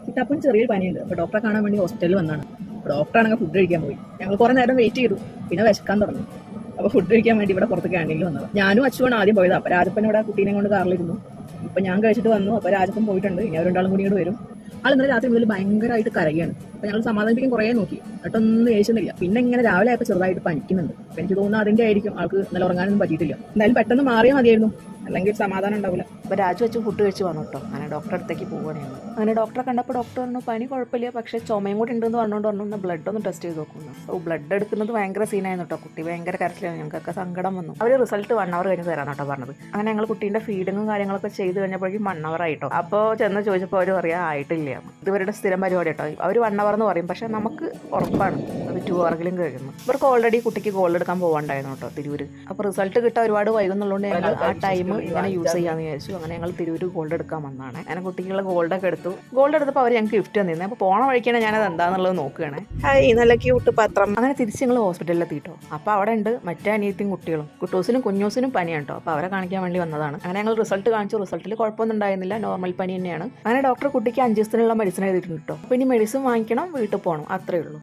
ചിറ്റപ്പന് ചെറിയൊരു പനിയുണ്ട്. അപ്പോൾ ഡോക്ടറെ കാണാൻ വേണ്ടി ഹോസ്പിറ്റലിൽ വന്നതാണ്. ഡോക്ടറാണെങ്കിൽ ഫുഡ് കഴിക്കാൻ പോയി. ഞങ്ങൾ കുറേ നേരം വെയിറ്റ് ചെയ്തു. പിന്നെ വിശക്കാൻ തുടങ്ങി. അപ്പോൾ ഫുഡ് കഴിക്കാൻ വേണ്ടി ഇവിടെ പുറത്ത് ക്യാൻറ്റീനിൽ വന്നത്. ഞാനും അച്ചുവാണ് ആദ്യം പോയത്. അപ്പോൾ രാജപ്പൻ ഇവിടെ കുട്ടീനെ കൊണ്ട് കാറിലിരുന്നു. ഇപ്പം ഞാൻ കഴിച്ചിട്ട് വന്നു. അപ്പോൾ രാജപ്പൻ പോയിട്ടുണ്ട്. ഇനി അവർ രണ്ടാളും കൂടി ഇങ്ങോട്ട് വരും. ആൾ ഇന്നലെ രാത്രി മുതൽ ഭയങ്കരമായിട്ട് കരയാണ്. അപ്പോൾ ഞങ്ങൾ സമാധാനിപ്പിക്കാൻ കുറേ നോക്കി, എന്നിട്ടൊന്നും ഏശുന്നില്ല. പിന്നെ ഇങ്ങനെ രാവിലെ ആയപ്പോൾ ചെറുതായിട്ട് പനിക്കുന്നുണ്ട്. അപ്പോൾ എനിക്ക് തോന്നുന്നു അതിൻ്റെ ആയിരിക്കും, ആൾക്ക് ഇന്നലെ ഉറങ്ങാനൊന്നും പറ്റിയിട്ടില്ല. എന്തായാലും പെട്ടെന്ന് മാറിയാൽ മതിയായിരുന്നു, അല്ലെങ്കിൽ സമാധാനം ഉണ്ടാവില്ല. അപ്പോൾ രാജു വെച്ച് ഫുഡ് കഴിച്ച് വന്നു കേട്ടോ. അങ്ങനെ ഡോക്ടറെ അടുത്തേക്ക് പോവുകയാണ്. അങ്ങനെ ഡോക്ടറെ കണ്ടപ്പോൾ ഡോക്ടർ പറഞ്ഞു പനി കുഴപ്പമില്ല, പക്ഷേ ചുമയും കൂടി ഉണ്ടെന്ന് പറഞ്ഞുകൊണ്ട് പറഞ്ഞു ബ്ലഡ് ഒന്ന് ടെസ്റ്റ് ചെയ്ത് നോക്കുന്നു. അപ്പോൾ ബ്ലഡ് എടുക്കുന്നത് ഭയങ്കര സീനായിരുന്നു കേട്ടോ. കുട്ടി ഭയങ്കര കരച്ചിലാണ്. ഞങ്ങൾക്കൊക്കെ സങ്കടം വന്നു. അവർ റിസൾട്ട് 1 hour കഴിഞ്ഞ് തരാൻ കേട്ടോ പറഞ്ഞത്. അങ്ങനെ ഞങ്ങൾ കുട്ടീൻ്റെ ഫീഡിങ്ങും കാര്യങ്ങളൊക്കെ ചെയ്ത് കഴിഞ്ഞപ്പോഴേക്കും 1 hour ആയിട്ടോ. അപ്പോൾ ചെന്ന് ചോദിച്ചപ്പോൾ അവർ പറയാൻ ആയിട്ടില്ല. ഇവരുടെ സ്ഥിരം പരിപാടി കേട്ടോ. അവർ 1 hour എന്ന് പറയും, പക്ഷേ നമുക്ക് ഉറപ്പാണ് അത് 2 hour കഴിയുന്നു. ഇവർക്ക് ഓൾറെഡി കുട്ടിക്ക് ഗോൾഡ് എടുക്കാൻ പോകാണ്ടായിരുന്നു കേട്ടോ തിരൂര്. അപ്പോൾ റിസൾട്ട് കിട്ടാൻ ഒരുപാട് വൈകുന്നുള്ളതുകൊണ്ട് ഞങ്ങൾ ആ ടൈം ഇങ്ങനെ യൂസ് ചെയ്യാമെന്ന് വിചാരിച്ചു. അങ്ങനെ ഞങ്ങൾ തിരൂര് ഗോൾഡ് എടുക്കാൻ വന്നതാണ്. അങ്ങനെ കുട്ടിക്കുള്ള ഗോൾഡൊക്കെ എടുത്തു. ഗോൾഡ് എടുത്തപ്പോൾ അവർ ഞങ്ങൾക്ക് ഗിഫ്റ്റ് തന്നിരുന്നത്. അപ്പോൾ പോണ വഴിക്കാണ് ഞാനത് എന്താണെന്നുള്ളത് നോക്കുകയാണ്. ഹായ്, നല്ല ക്യൂട്ട് പത്രം. അങ്ങനെ തിരിച്ച് ഞങ്ങൾ ഹോസ്പിറ്റലിൽ എത്തിയിട്ടോ. അപ്പോൾ അവിടെ ഉണ്ട് മറ്റേ അനിയത്തിയും കുട്ടികളും. കുട്ടൂസിനും കുഞ്ഞൂസിനും പനിയാണ് കേട്ടോ. അപ്പോൾ അവരെ കാണിക്കാൻ വേണ്ടി വന്നതാണ്. അങ്ങനെ ഞങ്ങൾ റിസൾട്ട് കാണിച്ചു. റിസൾട്ടിൽ കുഴപ്പമൊന്നും ഉണ്ടായിരുന്നില്ല, നോർമൽ പനി തന്നെയാണ്. അങ്ങനെ ഡോക്ടർ കുട്ടിക്ക് 5 ദിവസത്തിനുള്ള മെഡിസിൻ എഴുതിയിട്ടുണ്ട് കേട്ടോ. അപ്പോൾ ഇനി മെഡിസിൻ വാങ്ങിക്കണം, വീട്ടിൽ പോകണം, അത്രയേ ഉള്ളൂ.